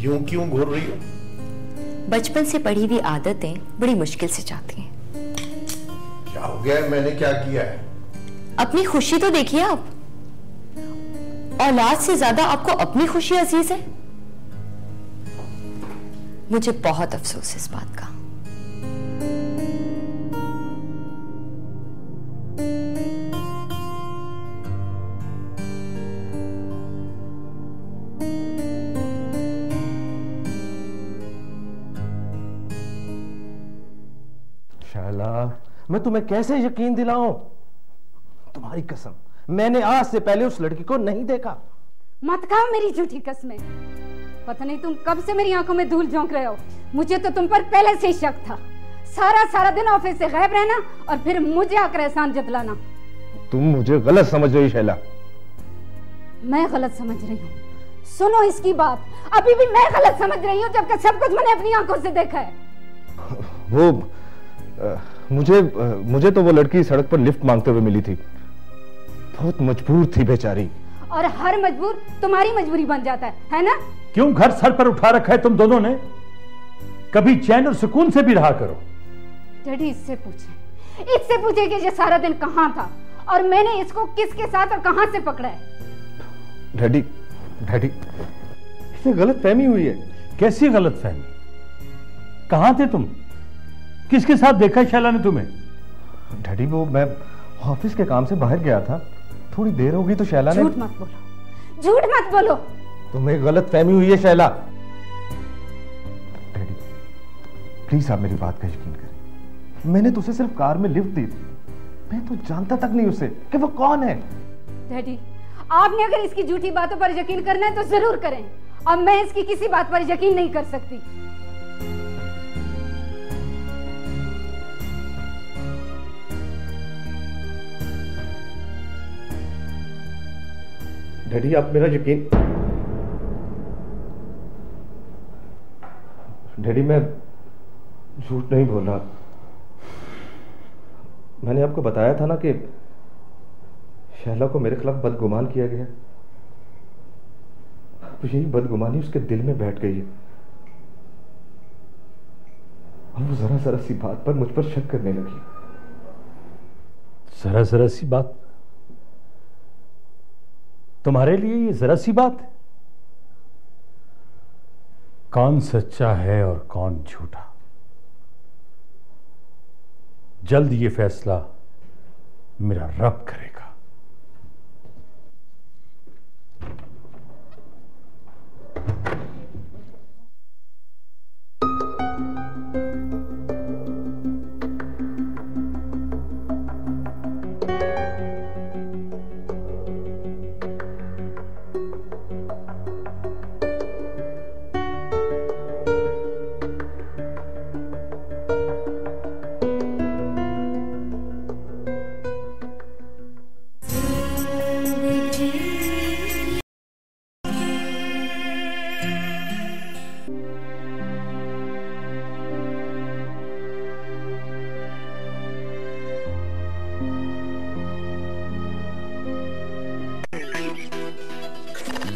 यूं क्यों घूर रही हो? बचपन से पढ़ी हुई आदतें बड़ी मुश्किल से जाती हैं। क्या हो गया है? मैंने क्या किया है? अपनी खुशी तो देखिए आप। औलाद से ज्यादा आपको अपनी खुशी अजीज है। मुझे बहुत अफसोस है इस बात का। मैं तुम्हें कैसे यकीन दिलाऊं? तुम्हारी कसम, मैंने आज से पहले उस लड़की को नहीं देखा। मत खाओ मेरी झूठी कसमें। पता नहीं तुम कब से मेरी आंखों में धूल झोंक रहे हो। मुझे तो तुम पर पहले से ही शक था। सारा दिन ऑफिस से गायब रहना और फिर मुझे आकर एहसान जतलाना। तुम मुझे गलत समझ रही शैला। मैं गलत समझ रही हूँ? सुनो इसकी बात, अभी भी मैं गलत समझ रही हूँ, जबकि सब कुछ मैंने अपनी आंखों से देखा है। वो मुझे तो वो लड़की सड़क पर लिफ्ट मांगते हुए मिली थी। बहुत मजबूर थी बेचारी। और हर मजबूर तुम्हारी मजबूरी बन जाता है ना? क्यों घर सर पर उठा रखा है तुम दोनों ने? कभी चैन और सुकून से भी रहा करो। डैडी इससे पूछे कि ये सारा दिन कहां था और मैंने इसको किसके साथ और कहां से पकड़ा है। डैडी इसे गलत फहमी हुई है। कैसी गलत फहमी? कहां थे तुम? किसके साथ देखा शैला ने तुम्हें? डैडी वो मैं ऑफिस के काम से बाहर गया था, थोड़ी देर हो गई तो शैला ने। झूठ मत बोलो। तुम्हें गलत फहमी हुई है शैला। डैडी प्लीज आप मेरी बात का यकीन करें। मैंने तो उसे सिर्फ कार में लिफ्ट दी थी। मैं तो जानता तक नहीं उसे कि वो कौन है। डैडी आपने अगर इसकी झूठी बातों पर यकीन करना है तो जरूर करें। अब मैं इसकी किसी बात पर यकीन नहीं कर सकती। डैडी आप मेरा यकीन। डैडी मैं झूठ नहीं बोल रहा। मैंने आपको बताया था ना कि शैला को मेरे खिलाफ बदगुमान किया गया। यही बदगुमानी उसके दिल में बैठ गई है और वो जरा सी बात पर मुझ पर शक करने लगी। जरा सी बात? तुम्हारे लिए ये जरा सी बात है? कौन सच्चा है और कौन झूठा, जल्द ये फैसला मेरा रब करेगा।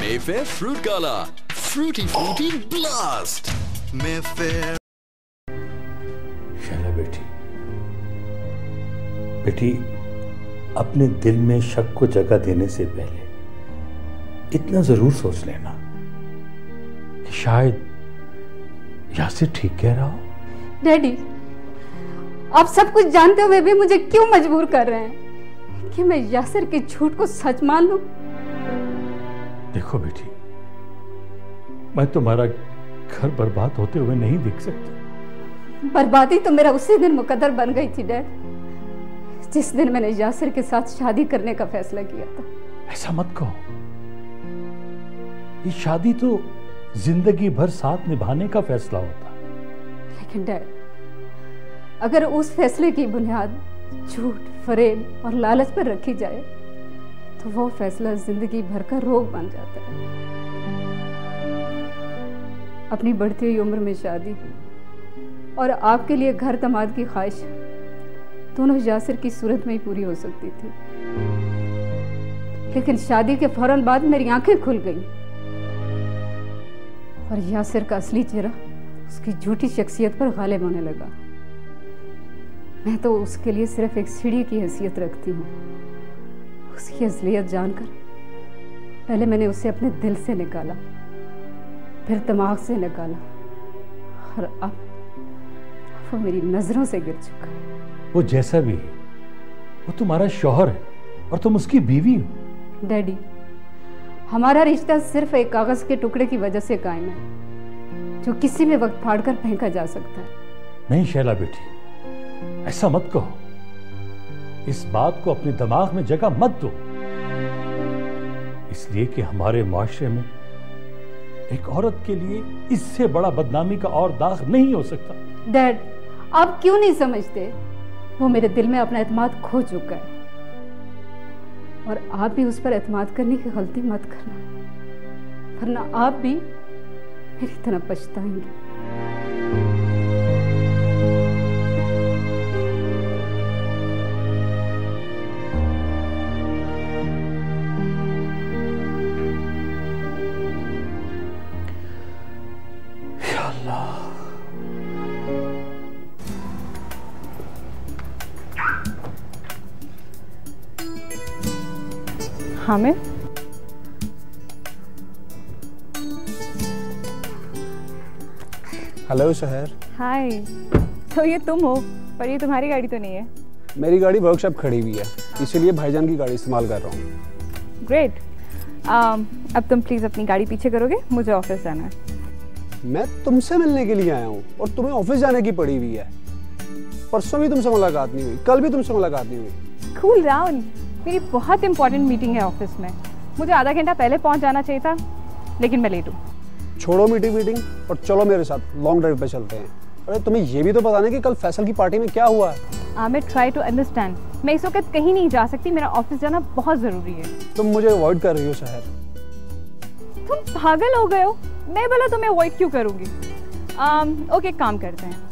Mayfair Fruit Gala, fruity blast. Mayfair. Shaila बेटी, अपने दिल में शक को जगह देने से पहले इतना जरूर सोच लेना कि शायद यासिर ठीक कह रहा हो। डैडी आप सब कुछ जानते हुए भी मुझे क्यों मजबूर कर रहे हैं कि मैं यासिर के झूठ को सच मान लूं? देखो बेटी, मैं तुम्हारा घर बर्बाद होते हुए नहीं देख सकता। बर्बादी तो मेरा उसी दिन मुकद्दर बन गई थी डैड, जिस दिन मैंने यासिर के साथ शादी करने का फैसला किया था। ऐसा मत कहो। ये शादी तो जिंदगी भर साथ निभाने का फैसला होता। लेकिन डैड, अगर उस फैसले की बुनियाद झूठ, फरेब और लालच पर रखी जाए तो वो फैसला जिंदगी भर का रोग बन जाता है। अपनी बढ़ती हुई उम्र में शादी और आपके लिए घर दमाद की ख्वाहिश दोनों यासिर की सूरत में ही पूरी हो सकती थी, लेकिन शादी के फौरन बाद मेरी आंखें खुल गईं और यासिर का असली चेहरा उसकी झूठी शख्सियत पर गालिब होने लगा। मैं तो उसके लिए सिर्फ एक सीढ़ी की हैसियत रखती हूँ। उसकी असलियत जानकर पहले मैंने उसे अपने दिल से निकाला, फिर दिमाग से निकाला, और अब वो मेरी नजरों से गिर चुका है। वो जैसा भी है, वो तुम्हारा शौहर है और तुम उसकी बीवी हो। डैडी, हमारा रिश्ता सिर्फ एक कागज के टुकड़े की वजह से कायम है, जो किसी भी वक्त फाड़कर फेंका जा सकता है। नहीं शैला बेटी, ऐसा मत कहो। इस बात को अपने दिमाग में जगह मत दो, इसलिए कि हमारे माशरे में एक औरत के लिए इससे बड़ा बदनामी का और दाग नहीं हो सकता। डैड, आप क्यों नहीं समझते? वो मेरे दिल में अपना एतमाद खो चुका है, और आप भी उस पर एतमाद करने की गलती मत करना, वरना आप भी मेरी तरह पछताएंगे। हामिद, हेलो शहर। हाय। तो ये तुम हो, पर ये तुम्हारी गाड़ी तो नहीं है। मेरी गाड़ी वर्कशॉप खड़ी हुई है, इसीलिए भाईजान की गाड़ी इस्तेमाल कर रहा हूँ। ग्रेट। अब तुम प्लीज अपनी गाड़ी पीछे करोगे, मुझे ऑफिस जाना है। मैं तुमसे मिलने के लिए आया हूँ और तुम्हें ऑफिस जाने की पड़ी हुई है। परसों भी तुमसे मुलाकात नहीं हुई, कल भी तुमसे मुलाकात नहीं हुई। कूल डाउन, मेरी बहुत इंपॉर्टेंट मीटिंग है ऑफिस में। मुझे आधा घंटा पहले पहुंच जाना चाहिए था, लेकिन मैं लेट हूँ। छोड़ो मीटिंग और चलो मेरे साथ लॉन्ग ड्राइव पे चलते हैं। अरे तुम्हें ये भी तो पता नहीं कि कल फैसल की पार्टी में क्या हुआ है। Aamir, try to understand. मैं इस वक्त कहीं नहीं जा सकती, मेरा ऑफिस जाना बहुत जरूरी है। तुम मुझे अवॉइड कर रही हो शहर। तुम पागल हो गए हो? मैं भला तुम्हें अवॉइड क्यों करूंगी? ओके, काम करते हैं।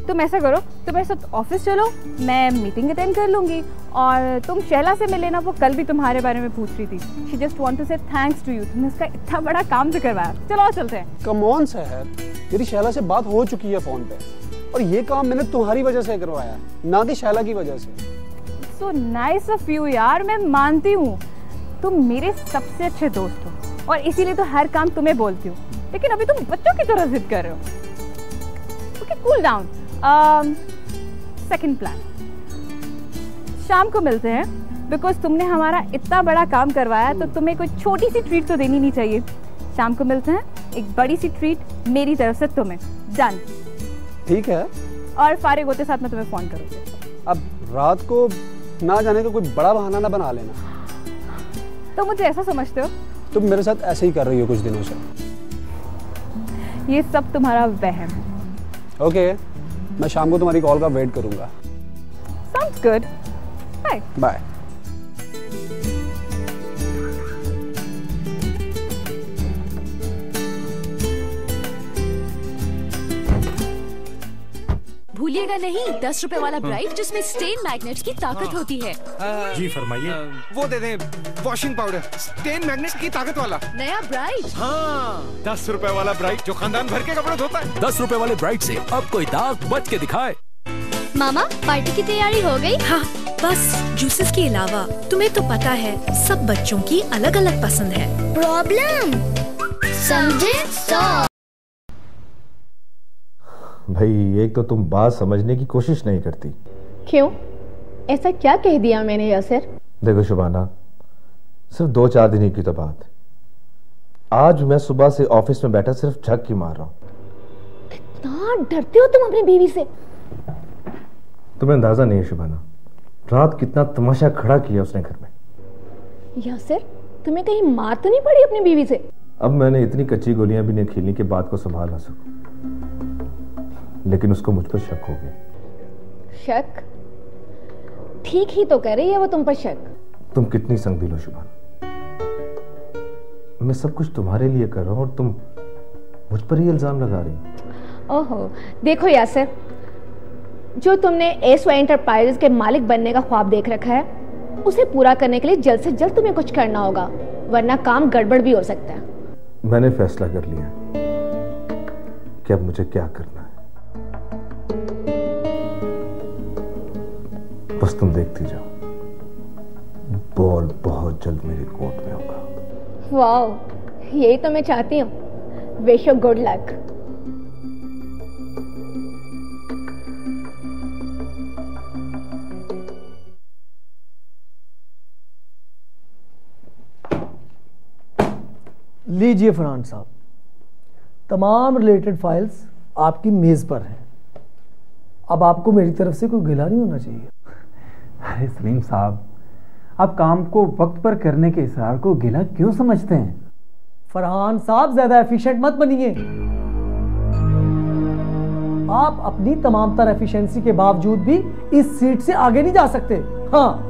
तुम ऐसा करो, तुम मेरे साथ ऑफिस चलो, मैं मीटिंग अटेंड कर लूंगी, और तुम शैला से मिले ना, वो कल भी तुम्हारे बारे में पूछ रही थी। शी जस्ट वांट टू से थैंक्स टू यू, तुमने उसका इतना बड़ा काम तो करवाया। चलो चलते हैं। कम ऑन शहर, मेरी शैला से बात हो चुकी है फोन पे, और ये काम मैंने तुम्हारी वजह से करवाया, ना कि शैला की वजह से। सो नाइस ऑफ यू यार, मैं मानती हूँ तुम मेरे सबसे अच्छे दोस्त हो, और इसीलिए तो हर काम तुम्हें बोलती हूँ, लेकिन अभी तुम बच्चों की तरह जिद कर रहे हो। Okay, cool down. Second plan, शाम को मिलते हैं, बिकॉज तुमने हमारा इतना बड़ा काम करवाया, तो तुम्हें कोई छोटी सी ट्रीट तो देनी नहीं चाहिए। शाम को मिलते हैं, एक बड़ी सी ट्रीट मेरी तरफ से तुम्हें। डन? ठीक है। और फारिग होते साथ में तुम्हें फोन करूँगी। अब रात को ना जाने का कोई बड़ा बहाना ना बना लेना। तो मुझे ऐसा समझते हो? तुम मेरे साथ ऐसे ही कर रही हो कुछ दिनों से। ये सब तुम्हारा वहम है। ओके, मैं शाम को तुम्हारी कॉल का वेट करूंगा। Sounds good. Bye. बाय। भूलिएगा नहीं, 10 रुपए वाला ब्राइट जिसमें स्टेन मैग्नेट्स की ताकत होती है। जी फरमाइए। वो दे दें वॉशिंग पाउडर, स्टेन मैग्नेट की ताकत वाला नया ब्राइट। हाँ, 10 रुपए वाला ब्राइट जो खानदान भर के कपड़े धोता है। 10 रुपए वाले ब्राइट से अब कोई दाग बच के दिखाए। मामा, पार्टी की तैयारी हो गई? हाँ, बस जूसेस के अलावा तुम्हें तो पता है सब बच्चों की अलग अलग पसंद है। प्रॉब्लम समझे? भाई, एक तो तुम बात समझने की कोशिश नहीं करती। क्यों? ऐसा क्या कह दिया मैंने यासिर? देखो शुबाना, सिर्फ 2-4 दिन की तो बात है। आज मैं सुबह से ऑफिस में बैठा सिर्फ झक की मार रहा हूँ। कितना डरते हो तुम अपनी बीवी से? तुम्हें अंदाजा नहीं है शुबाना, रात कितना तमाशा खड़ा किया उसने घर में। यासिर, तुम्हें कहीं मार तो नहीं पड़ी अपनी बीवी से? अब मैंने इतनी कच्ची गोलियां भी नहीं खेलनी कि बात को संभाल ना सकूं, लेकिन उसको मुझ पर शक हो गया। शक? ठीक ही तो कह रही है वो तुम पर शक। तुम कितनी संगदिल हो शुबाना, मैं सब कुछ तुम्हारे लिए कर रहा हूं और तुम मुझ पर ही इल्जाम लगा रही हो। ओहो, देखो यासिर, जो तुमने एसवाई एंटरप्राइजेज के मालिक बनने का ख्वाब देख रखा है, उसे पूरा करने के लिए जल्द से जल्द तुम्हें कुछ करना होगा, वरना काम गड़बड़ भी हो सकता है। मैंने फैसला कर लिया, कि अब मुझे क्या करना है। बस तुम देखती जाओ, बॉल बहुत जल्द मेरे कोर्ट में होगा। वाह, यही तो मैं चाहती हूँ। Wish you good luck. लीजिए फरहान साहब, तमाम रिलेटेड फाइल्स आपकी मेज पर हैं। अब आपको मेरी तरफ से कोई गिला नहीं होना चाहिए। अरे सलीम साहब, आप काम को वक्त पर करने के इसरार को गिला क्यों समझते हैं? फरहान साहब, ज्यादा एफिशिएंट मत बनिए। आप अपनी तमाम तरह एफिशिएंसी के बावजूद भी इस सीट से आगे नहीं जा सकते। हाँ,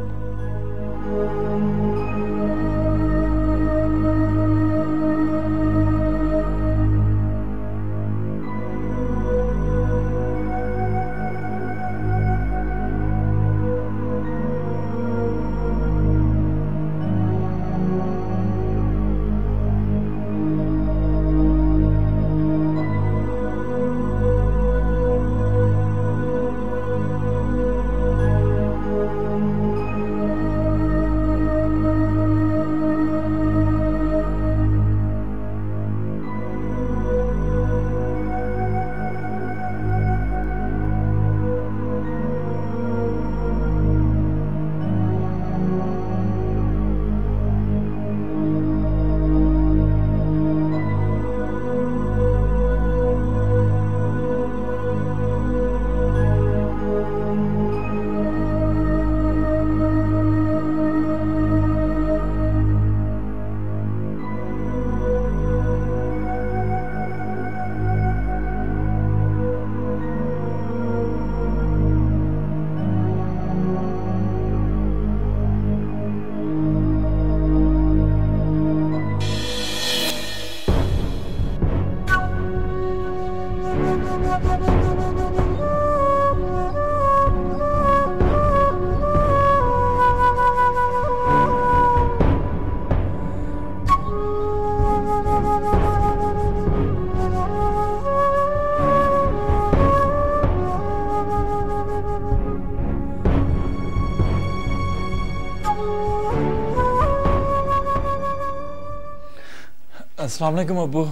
अस्सलाम वालेकुम अब्बू।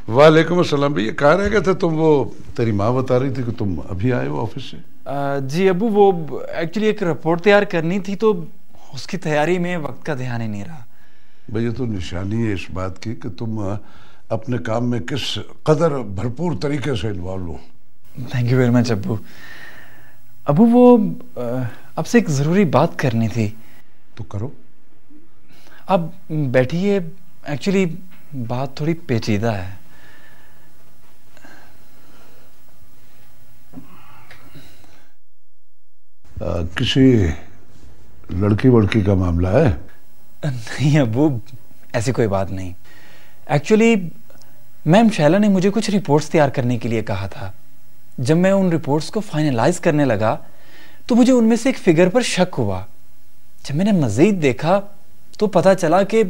वालेकुम अस्सलाम। भैया कहाँ रह गए थे तुम? वो तेरी माँ बता रही थी कि तुम अभी आए हो ऑफिस से। जी अब्बू, वो एक्चुअली एक रिपोर्ट तैयार करनी थी तो उसकी तैयारी में वक्त का ध्यान ही नहीं रहा। भैया तो निशानी है इस बात की कि तुम अपने काम में किस कदर भरपूर तरीके से इन्वॉल्व हो। थैंक यू वेरी मच अब्बू। अब्बू वो आपसे एक ज़रूरी बात करनी थी। तो करो। अब बैठिए, एक्चुअली बात थोड़ी पेचीदा है। किसी लड़की वड़की का मामला है? नहीं अब्बू, ऐसी कोई बात नहीं। एक्चुअली मैम शैला ने मुझे कुछ रिपोर्ट्स तैयार करने के लिए कहा था। जब मैं उन रिपोर्ट्स को फाइनलाइज करने लगा तो मुझे उनमें से एक फिगर पर शक हुआ। जब मैंने मजीद देखा तो पता चला कि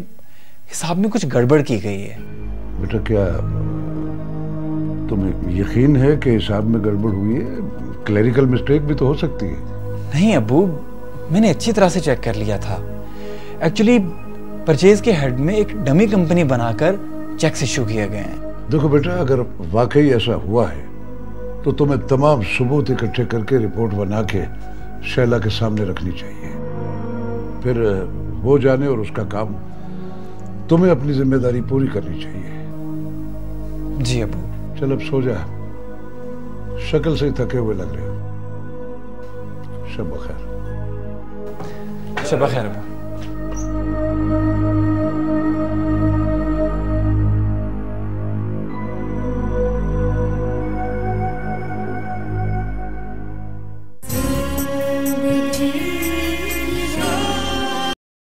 हिसाब में कुछ गड़बड़ की गई है। बेटा क्या तुम्हें यकीन है कि हिसाब में गड़बड़ हुई है? क्लरिकल मिस्टेक भी तो हो सकती है। नहीं अब्बू, मैंने अच्छी तरह से चेक कर लिया था। एक्चुअली परचेज के हेड में एक डमी कंपनी बनाकर चेक्स इशू किए गए हैं। देखो बेटा, अगर वाकई ऐसा हुआ है तो तुम्हें तमाम सबूत इकट्ठे करके रिपोर्ट बना के शैला के सामने रखनी चाहिए। फिर वो जाने और उसका काम। तुम्हें अपनी जिम्मेदारी पूरी करनी चाहिए। जी अब्बू। चल अब सो जा, शक्ल से ही थके हुए लग रहे हो। शब बखैर। शब बखैर अब्बू।